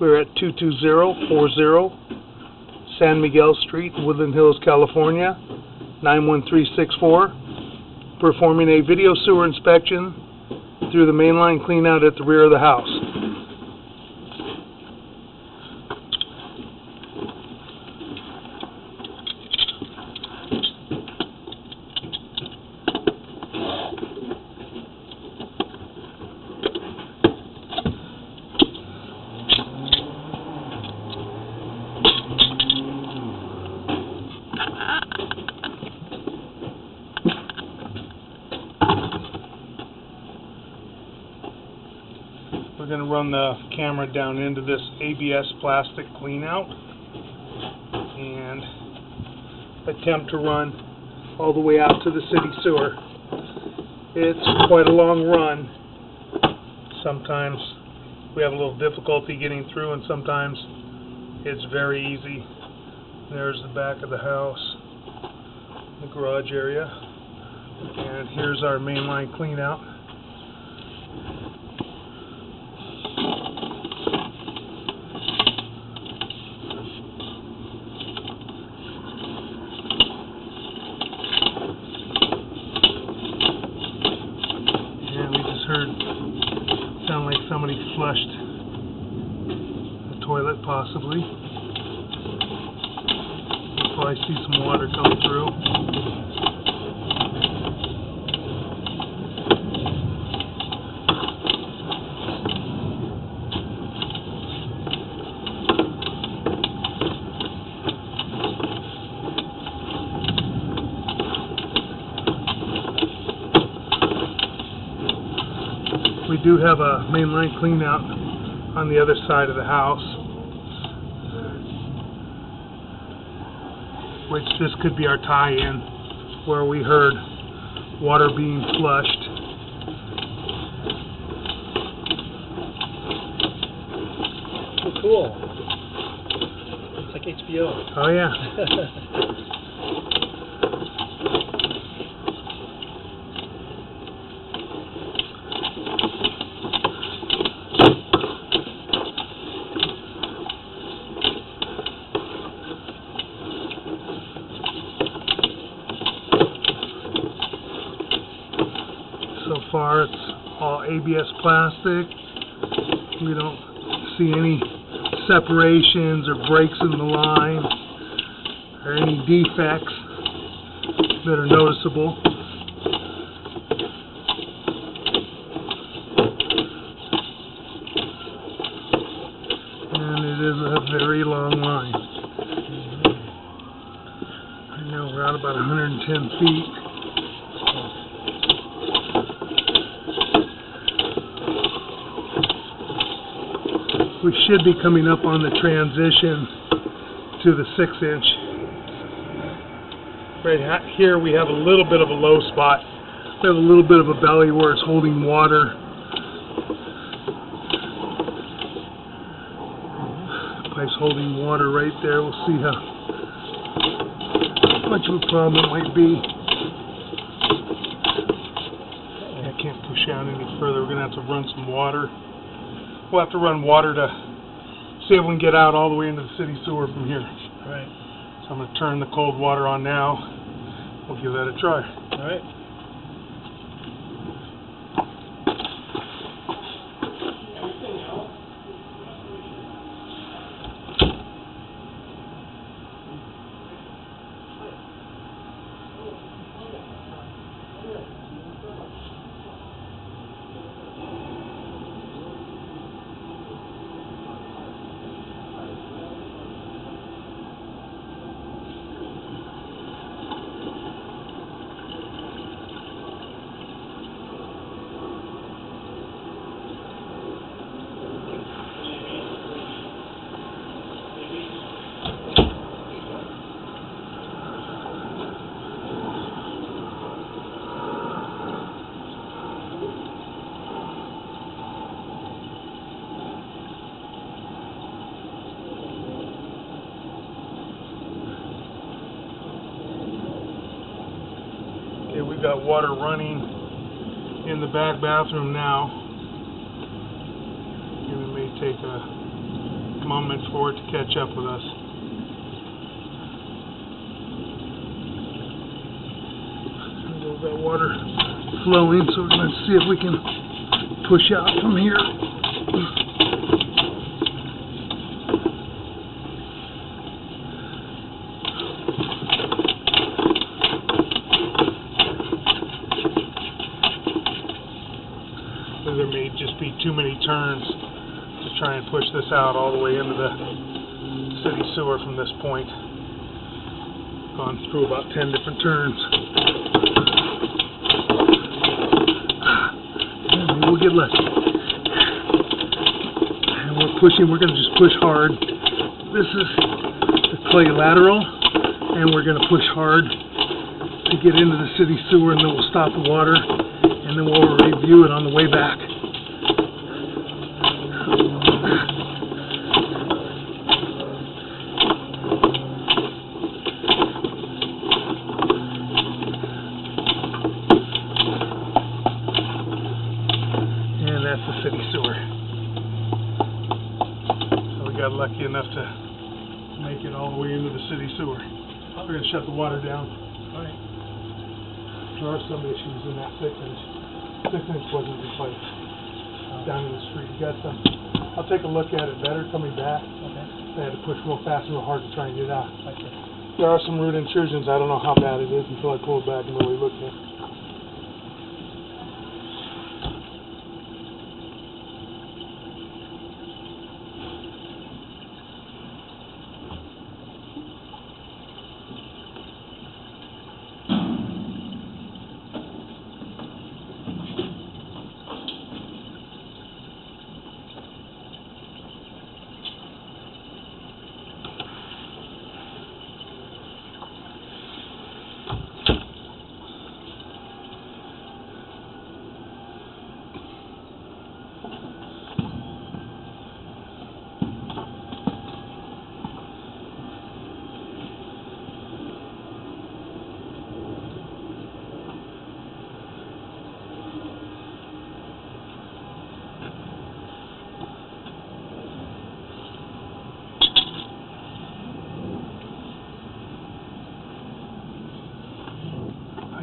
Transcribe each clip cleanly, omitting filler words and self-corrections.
We're at 22040 San Miguel Street, Woodland Hills, California, 91364, performing a video sewer inspection through the mainline cleanout at the rear of the house. We're going to run the camera down into this ABS plastic cleanout and attempt to run all the way out to the city sewer. It's quite a long run. Sometimes we have a little difficulty getting through, and sometimes it's very easy. There's the back of the house, the garage area, and here's our mainline cleanout. Sound like somebody flushed the toilet, possibly. You'll probably see some water come through. We do have a mainline cleanout on the other side of the house, which this could be our tie-in, where we heard water being flushed. Oh, cool. It's like HBO. Oh, yeah. So far it's all ABS plastic. We don't see any separations or breaks in the line or any defects that are noticeable. And it is a very long line. I know we're out about 110 feet. We should be coming up on the transition to the 6-inch. Right here we have a little bit of a low spot. We have a little bit of a belly where it's holding water. The pipe's holding water right there. We'll see how much of a problem it might be. I can't push out any further. We're going to have to run some water. We'll have to run water to see if we can get out all the way into the city sewer from here. All right. So I'm going to turn the cold water on now. We'll give that a try. All right. Okay, we've got water running in the back bathroom now. And it may take a moment for it to catch up with us. We've got water flowing, so we're going to see if we can push out from here. There may just be too many turns to try and push this out all the way into the city sewer from this point. Gone through about 10 different turns. Maybe we'll get lucky. And we're pushing, we're going to just push hard. This is the clay lateral, and we're going to push hard to get into the city sewer, and then we'll stop the water, and then we'll review it on the way back. And that's the city sewer. So we got lucky enough to make it all the way into the city sewer. We're going to shut the water down. All right. There are some issues in that 6-inch. 6-inch wasn't replaced down in the street. You got some. I'll take a look at it better coming back. Okay. I had to push real fast and real hard to try and get it out. Okay. There are some root intrusions. I don't know how bad it is until I pull it back and really look at it.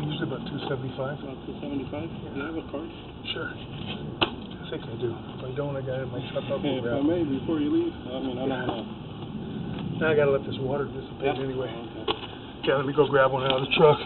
Usually about 275. About 275. Do you have a card? Sure. I think I do. If I don't, I got it in my truck. I'll Hey, go if I grab it. may, before you leave, I mean, I don't want to. Now I gotta let this water dissipate anyway. Okay. Okay, let me go grab one out of the truck.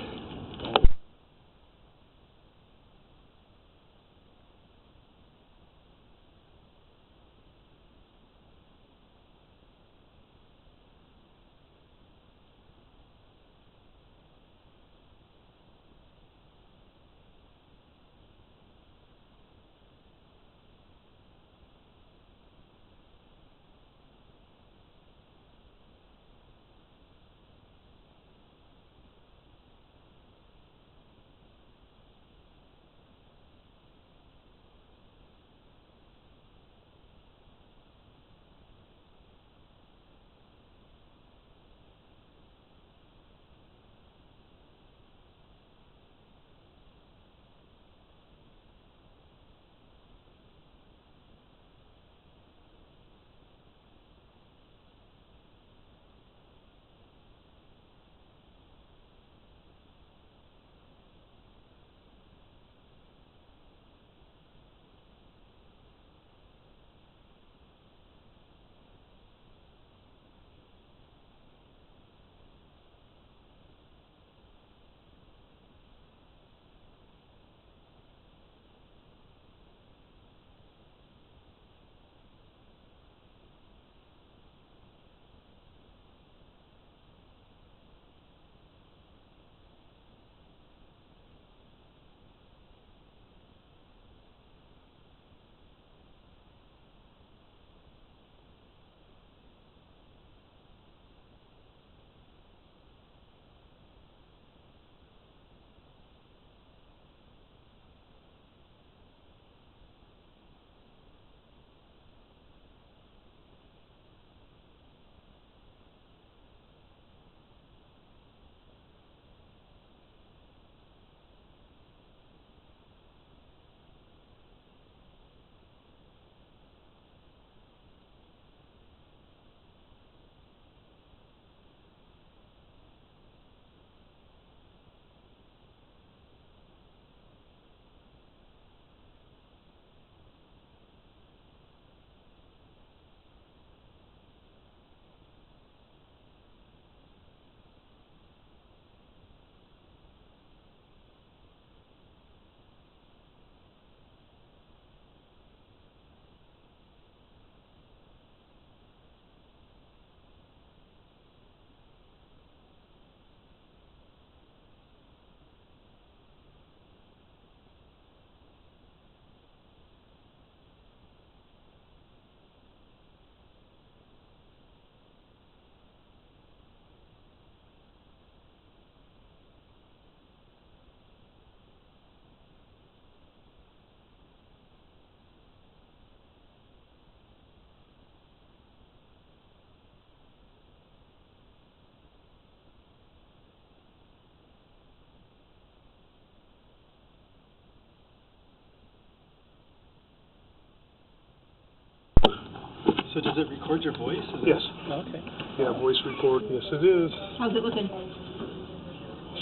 So does it record your voice? Yes. Oh, okay. Yeah, voice record. Yes, it is. How's it looking?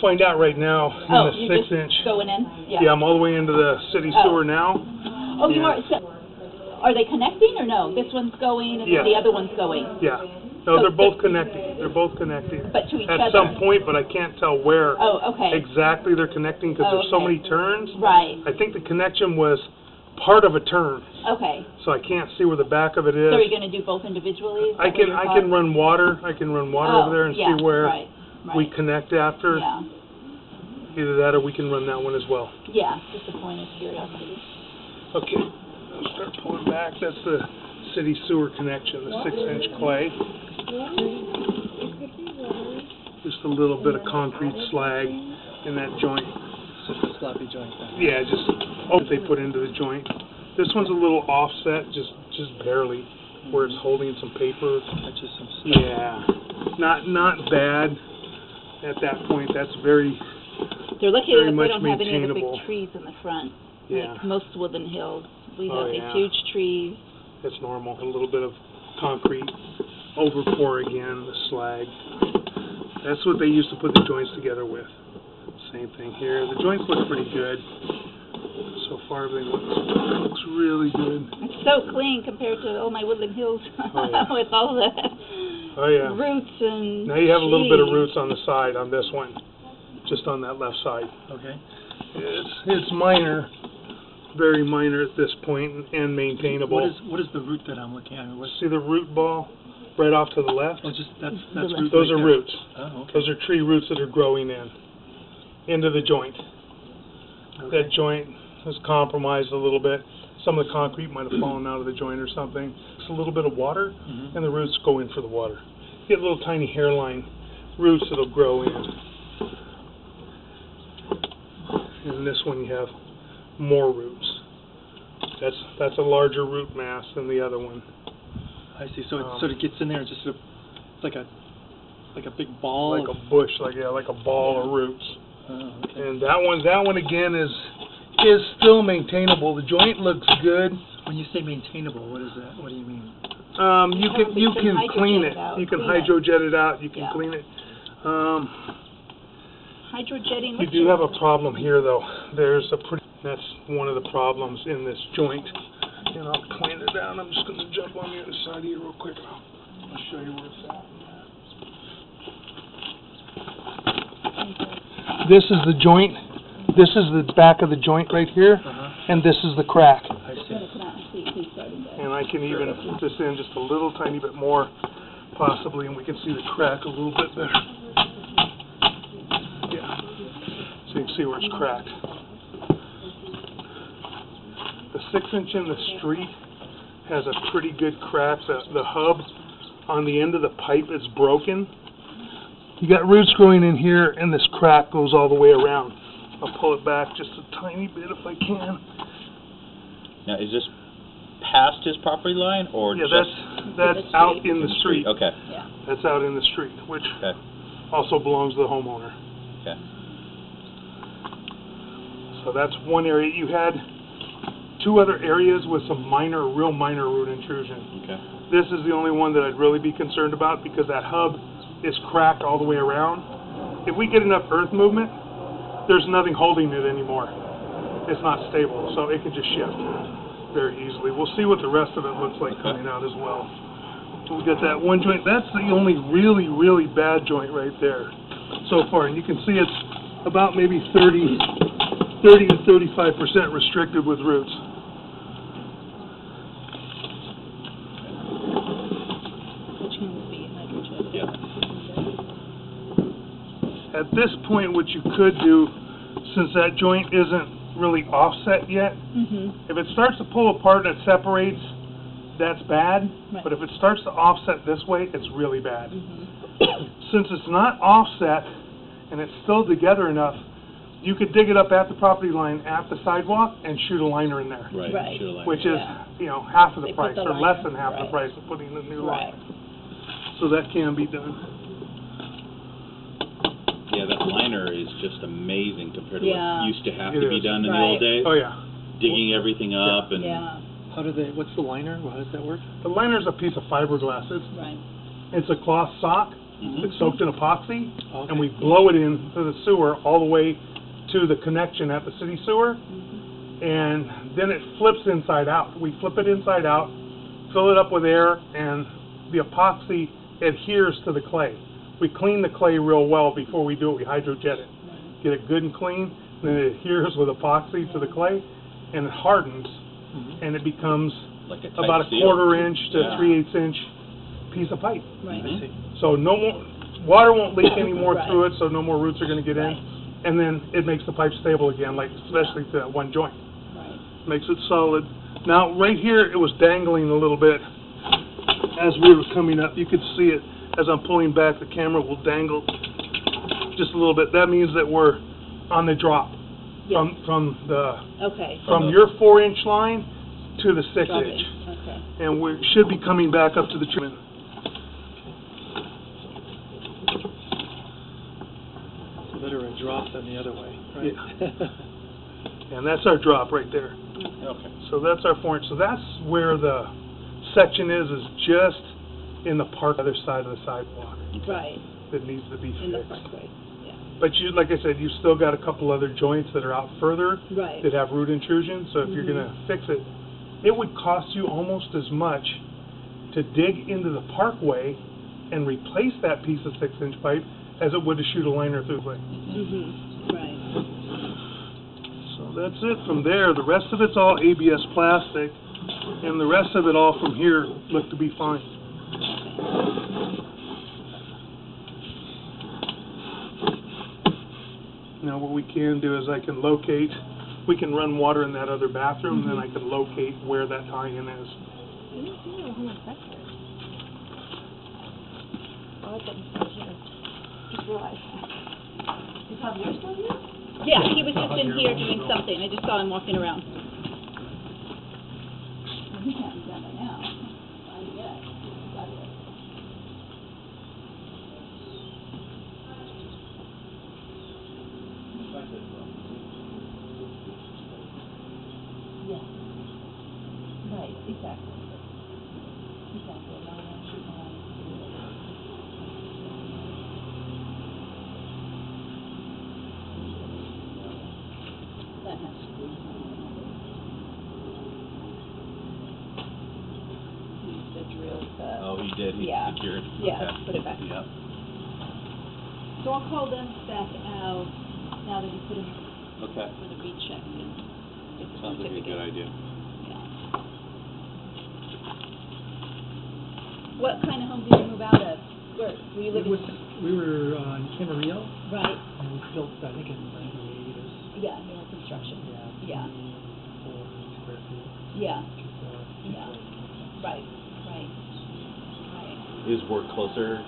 Find out right now in Oh, the you're 6 just inch. going in? Yeah, I'm all the way into the city sewer now. Oh, you Yeah. are. So, are they connecting or no? This one's going and Yes. the other one's going. Yeah. No, they're both connecting. They're both connecting. But to each At other. some point, but I can't tell where Oh, okay. exactly they're connecting because Oh, there's so okay. many turns. Right. I think the connection was part of a turn, Okay. so I can't see where the back of it is. So are you going to do both individually? Is I that what can your I thought? can run water. I can run water Oh, over there and yeah, see where right, right. we connect after. Yeah. Either that or we can run that one as well. Yeah. Just a point of curiosity. Okay. I'll start pulling back. That's the city sewer connection, the 6 inch clay. Just a little bit of concrete slag in that joint. It's just a sloppy joint then. Yeah, just they put into the joint. This one's a little offset, just barely, where it's holding some paper. That's just some stuff. Yeah, not bad. At that point, that's very They're lucky very that much they don't have any of the maintainable. big trees in the front. Yeah. Like most Woodland Hills. We Oh, have yeah. these huge trees. It's normal. A little bit of concrete, overpour again, the slag. That's what they used to put the joints together with. Same thing here. The joints look pretty good. So far, everything looks really good. It's so clean compared to all my Woodland Hills Oh, yeah. with all the Oh yeah. roots and Now you have a little bit of trees. roots on the side on this one, just on that left side. Okay. It's minor, very minor at this point, and maintainable. What is the root that I'm looking at? What's, See the root ball right off to the left? oh, just that's The left. root Those right are there. roots. Oh, okay. Those are tree roots that are growing into the joint. Okay. That joint is compromised a little bit. Some of the concrete might have fallen out of the joint or something. It's a little bit of water, Mhm. and the roots go in for the water. You get little tiny hairline roots that'll grow in. And this one you have more roots. That's a larger root mass than the other one. I see. So it sort of gets in there and just sort of, it's like a big ball. Like a bush, like a ball of roots. Oh, okay. And that one again is still maintainable. The joint looks good. When you say maintainable, what is that? What do you mean? You can clean hydrojet it. it out, You can clean it. hydrojet it out. You can Yeah. clean it. Hydrojetting. You do have a problem here, though. That's one of the problems in this joint. And I'll clean it down. I'm just going to jump on the other side here real quick. I'll show you where it's at. This is the joint. This is the back of the joint right here, and this is the crack. I see. And I can even put this in just a little tiny bit more, possibly, and we can see the crack a little bit better. Yeah. So you can see where it's cracked. The 6 inch in the street has a pretty good crack. The hub on the end of the pipe is broken. You got roots growing in here, and this crack goes all the way around. I'll pull it back just a tiny bit if I can. Now, is this past his property line, or Yeah, just that's out in the street. Okay. Yeah. That's out in the street, which Okay. also belongs to the homeowner. Okay. So that's one area. You had 2 other areas with some real minor root intrusion. Okay. This is the only one that I'd really be concerned about because that hub is cracked all the way around. If we get enough earth movement, there's nothing holding it anymore. It's not stable, so it can just shift very easily. We'll see what the rest of it looks like coming out as well. So we got that one joint. That's the only really, really bad joint right there so far. And you can see it's about maybe 30 to 35% restricted with roots. Which one would be hydrojet? Yeah. At this point, what you could do, since that joint isn't really offset yet, Mm-hmm. if it starts to pull apart and it separates, that's bad. Right. But if it starts to offset this way, it's really bad. Mm-hmm. Since it's not offset and it's still together enough, you could dig it up at the property line at the sidewalk and shoot a liner in there, Right. Right. Should have which lined is, Yeah. half of the They put price the or liner, less than half the right. price of putting the new Right. line. So that can be done. it. Yeah, that liner is just amazing compared to Yeah. what used to have It to be is. done in the Right. old days. Oh yeah. Digging everything up and Yeah. How do they? What's the liner? How does that work? The liner's a piece of fiberglass. Right. It's a cloth sock. Mhm. It's soaked in epoxy, Okay. and we blow it into the sewer all the way to the connection at the city sewer, and then it flips inside out. We flip it inside out, fill it up with air, and the epoxy adheres to the clay. We clean the clay real well before we do it. We hydrojet it, get it good and clean, and then it adheres with epoxy to the clay, and it hardens, and it becomes Like a tight about a seal. 1/4 inch to Yeah. 3/8 inch piece of pipe. Right. I see. So no more water won't leak anymore Right. through it, so no more roots are going to get Right. in, and then it makes the pipe stable again, like especially to that one joint. Right. Makes it solid. Now right here it was dangling a little bit as we were coming up. You could see it as I'm pulling back. The camera will dangle just a little bit. That means that we're on the drop Yes. from Okay. from your 4-inch line to the 6-inch, Okay. and we should be coming back up to the treatment. It's better a drop than the other way, right? And that's our drop right there. Okay. So that's our 4-inch. So that's where the section is just in the park other side of the sidewalk Right. that needs to be In the fixed. parkway. Yeah. But you, like I said, you've still got a couple other joints that are out further Right. that have root intrusion. So if you're going to fix it, it would cost you almost as much to dig into the parkway and replace that piece of 6-inch pipe as it would to shoot a liner through the. Right. So that's it from there. The rest of it's all ABS plastic, and the rest of it all from here looked to be fine. Now what we can do is I can locate, we can run water in that other bathroom, and then I can locate where that tie-in is. Yeah, he was just in here doing something. I just saw him walking around. He can't be done by now. Not yet. Yeah. Right, exactly. That has screws on it. He used to drill the... Oh, he did. He Yeah. secured. Yeah, Okay. put it back. Yeah. So I'll call them back out now that you put him Okay. for the recheck and get the Sounds like a certificate. good idea. Yeah. What kind of home did you move out of? Where were you living? We were in Camarillo, Right. and we built, I think, in '98 or Yeah, newer construction. Yeah. 400 square feet. Yeah. Yeah. Right. Right. Right. Is work closer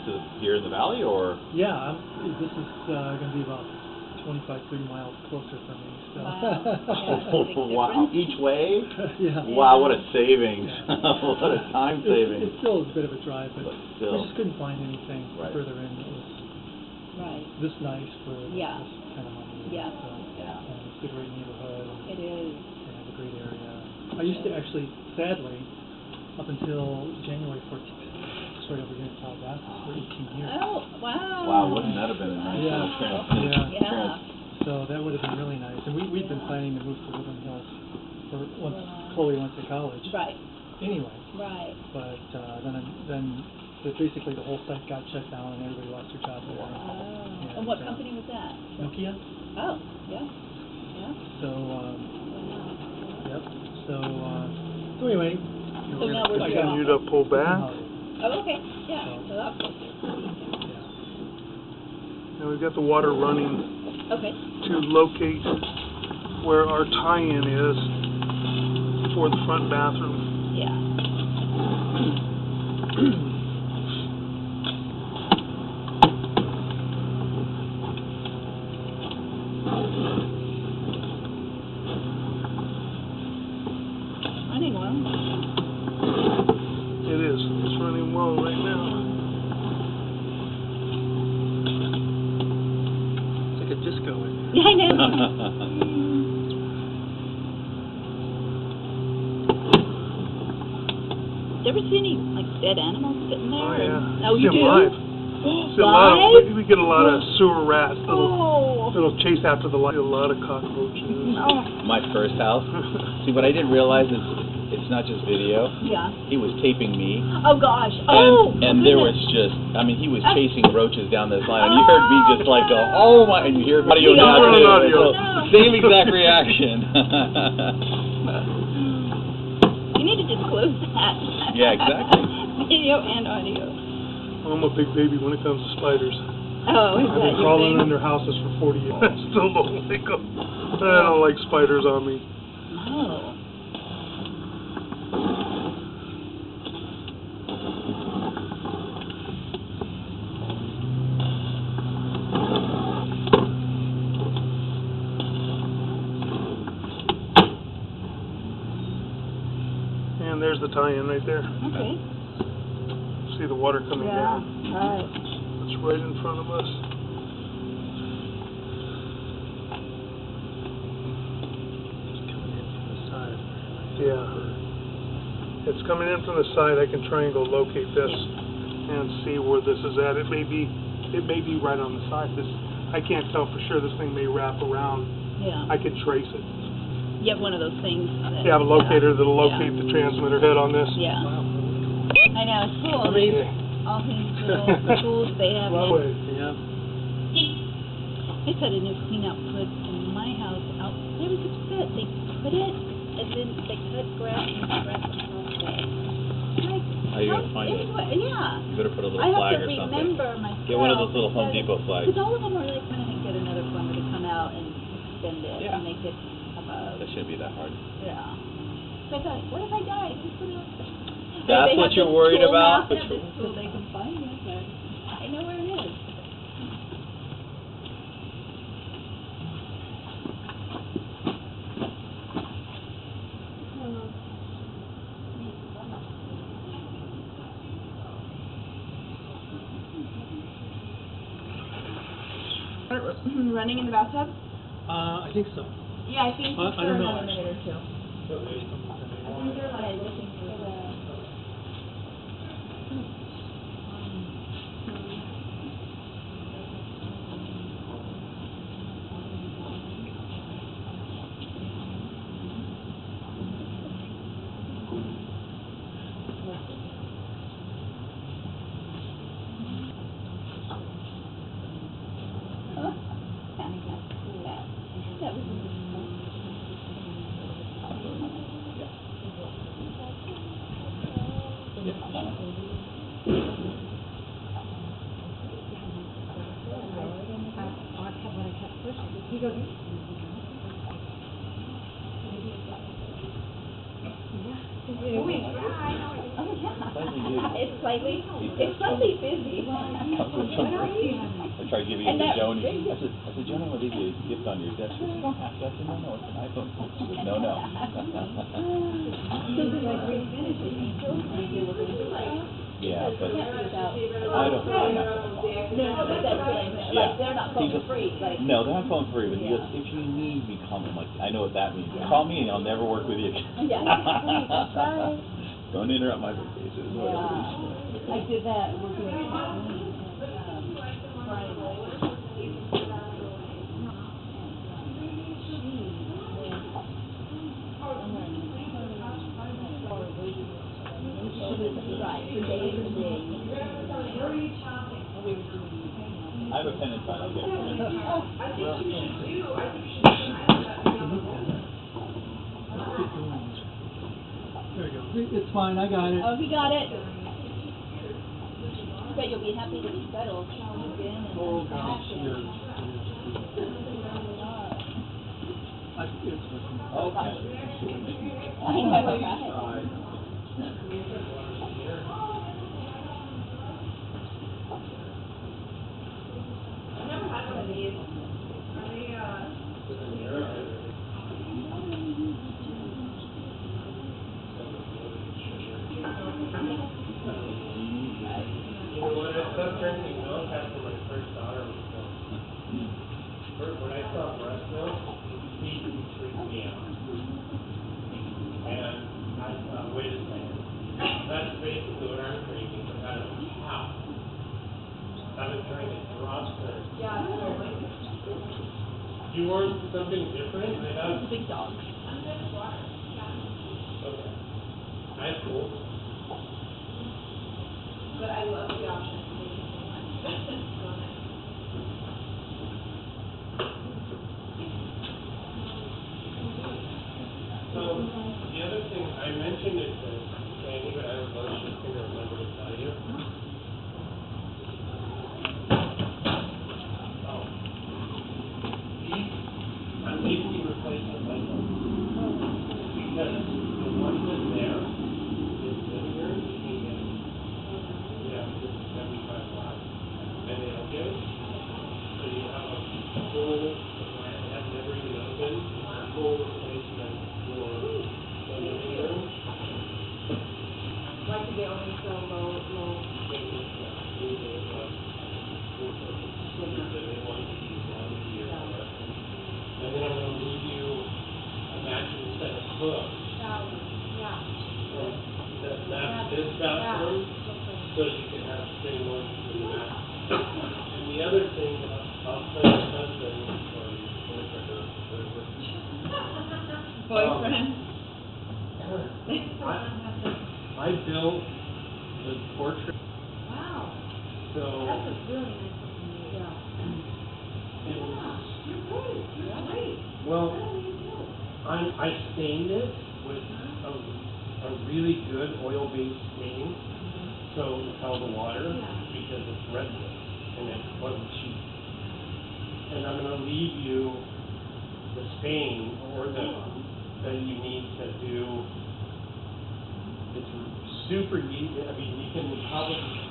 to here in the valley, or? Yeah, this is going to be about 25, 30 miles closer for me. So. Wow. Yeah, that's a big Wow, difference. each way? Yeah. Wow, what a savings. What a time savings. It's still a bit of a drive, but But we still. just couldn't find anything Right. further in that was Right. this nice for Yeah. this kind of money. Yeah. So, Yeah. and it's a great neighborhood. And It is. they have a great area. I used to actually, sadly, up until January 14th, right over here in Calabasas for 18 years. Oh, wow. Wow, wouldn't that have been a nice Yeah. little trans- Yeah. Yeah. So that would have been really nice. And we'd been planning to move to Woodland Hills for once Chloe went to college. Right. Anyway, Right. but then basically the whole site got shut down and everybody lost their job there. Oh. And what company was that? Nokia. Oh, yeah. Yeah. So Wow. yep. So anyway. So now we're here. Continue to pull back. Oh, okay. Yeah. So that's closer. Now we've got the water running Okay. to locate where our tie-in is for the front bathroom. Yeah. Running well. It is. It's running well right now. It's like a disco. Yeah, I know. you ever see any like dead animals sitting there? Oh, yeah. Oh, you See 'em do? live. See a lot Live? of, we get a lot of sewer rats Oh. that'll chase after the light. A lot of cockroaches. Oh. My first house. See, what I didn't realize is it's not just video. Yeah. He was taping me. Oh gosh. Oh. And there was just, I mean, he was chasing roaches down this line, and you heard me just like go, oh my, and you hear audio No, now too. audio. So, same exact reaction. You need to disclose that. Yeah, exactly. Video and audio. I'm a big baby when it comes to spiders. Oh, is I've that been your crawling thing? under houses for 40 years. I still don't like them. I don't like spiders on me. Oh. And there's the tie-in right there. Okay. See the water coming down. Right. It's right in front of us. Yeah. It's coming in from the side. I can triangle locate this and see where this is at. It may be right on the side. I can't tell for sure. This thing may wrap around. Yeah. I could trace it. You have one of those things. That, You have a locator that'll locate the transmitter head on this. Yeah. I know, it's cool. Okay. All these little tools they have. Yeah. I had a new clean out put in my house out there we could fit. They put it and then they cut grass and grass across it. How are you gonna find it? Yeah. You better put a little I flag have or to something. remember myself. Get one of those little Home Depot flags. Because all of them are like trying to get another plumber to come out and extend it Yeah. and make it above. That shouldn't be that hard. Yeah. So I thought, what if I die? Just put it. That's what you're worried about? They have this tool, they can find me, but I know where it is. Running in the bathtub? I think so. Yeah, I think I for don't know, another minute or two. I think they're like looking for the. That was It's slightly busy. I tried giving it And to that- Joni. I said, Joni, will leave you a gift on your desk. She said, you don't have to. I said, no, it's an iPhone. She said, no. Yeah, but I don't know. No, but that's really, Yeah. like, they're not phone free, like. No, they're not phone free, but he goes, if you need me, call me. I'm like, I know what that means. Call me and I'll never work with you again. Yeah, that's right. Don't interrupt my vacation. Yeah, I did that. Right, for days and days. I have a pen and pad. I'll get it. There you go. It's fine, I got it. Oh, he got it. I bet you'll be happy to be settled. Again and Oh, gosh, happy. yes. It's Okay. I know, right? When I saw breast milk, feeding freaked me out. And I thought, wait a second, That's basically what I'm drinking, but I don't know how. I've been trying to drop the. You want something different? I have. It's a big dog. Okay. That's cool. But I love the option. Thank you so much. The other thing, I mentioned it to Sandy, but I was just going to remember to tell you. I'm basically replacing the light bulb. Because the one that's there is linear, you can get, this is 75 watts, and they don't get it. So you have a full plant that never even opened, a full replacement for the living room. Why do they only sell low? And then I'm going to leave you a matching set of hooks that match this bathroom, so you can have the same ones in the back. And the other thing, I'll tell your husband or your boyfriend or whatever. Boyfriend. I built the portrait. Wow. So That's a really nice looking. Yeah. You're great. well, I stained it with a really good oil-based stain, so it held the water because it's resin and it wasn't cheap. And I'm going to leave you the stain or that you need to do. It's super easy. I mean, you can probably.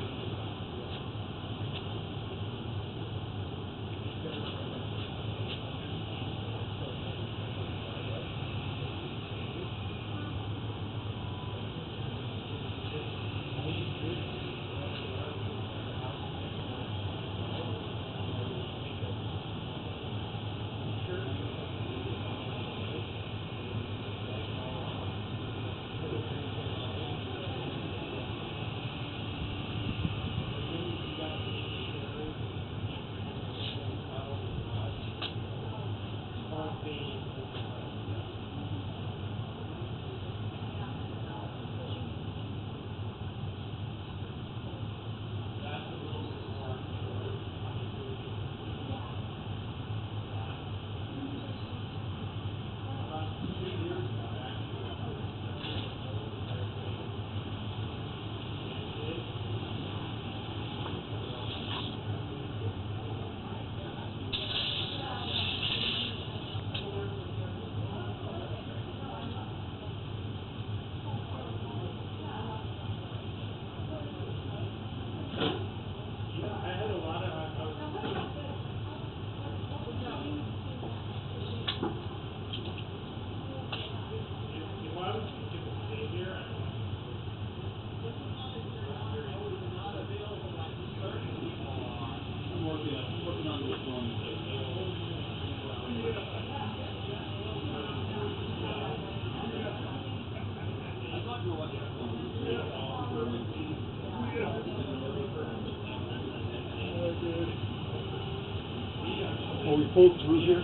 Well, we pull through here,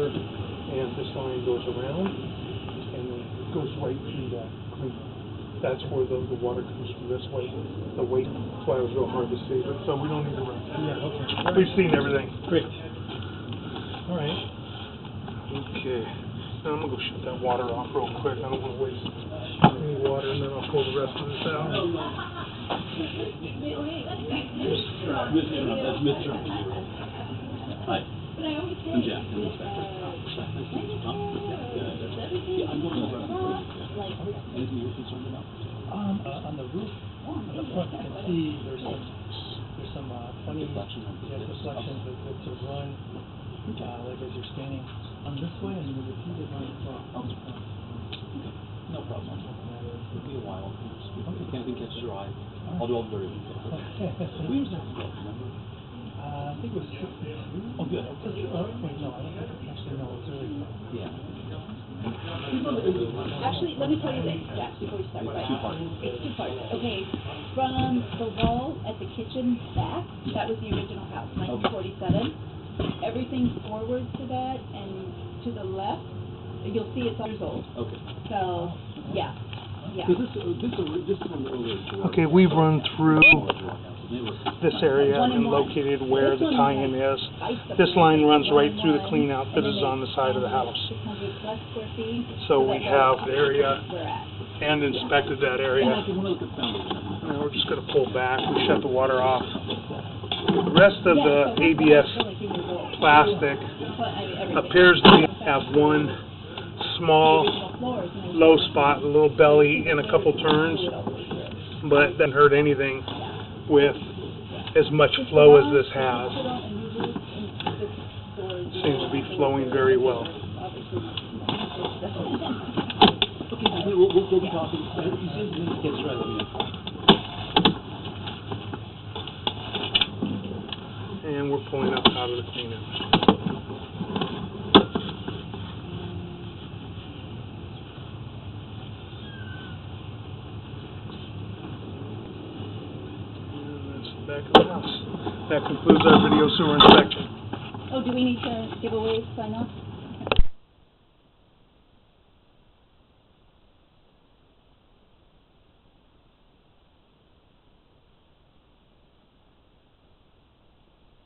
and this line goes around, and then it goes right through that clean. That's where the water comes from this way, the weight. That's why it was real hard to save it, so we don't need to run. Yeah, okay. We've seen everything. Great. All right. Okay, now I'm gonna go shut that water off real quick. I don't want to waste any water, and then I'll pull the rest of this out. That's Mr. Hi. I'm Jack. I'm the inspector. Nice to meet you, Tom. Yeah, I'm going over anything you're concerned about? On the roof, on the front, you can see there's some funny deflections that sort of run like as you're standing on this way, and then the repeated line across. Okay, no problem. It'll be a while. If anything catches your eye, I'll do all the dirty work. Okay. Where's that from, remember? I think it was 62. Oh, good. Wait, no, I don't think, actually, no, it's early. Yeah. Actually, let me tell you this, Jack, before we start, right? Two parts. It's two parts, okay. From the wall at the kitchen back, that was the original house, 1947. Everything forward to that and to the left, you'll see it's years old. Okay. So, yeah, yeah. Because this is one of the earliest. Okay, we've run through this area and located where the tie-in is. This line runs right through the clean out that is on the side of the house. 600 plus square feet. So we have the area We're at. and inspected that area. Now we're just going to pull back. We shut the water off. The rest of the ABS plastic appears to have one small low spot, a little belly, and a couple turns, but doesn't hurt anything with as much flow as this has. Seems to be flowing very well. Okay, we'll be talking. You said when it gets right, let me know. And we're pulling up out of the cleanup. And that's the back of the house. That concludes our video sewer inspection. Oh, do we need to give away sign off?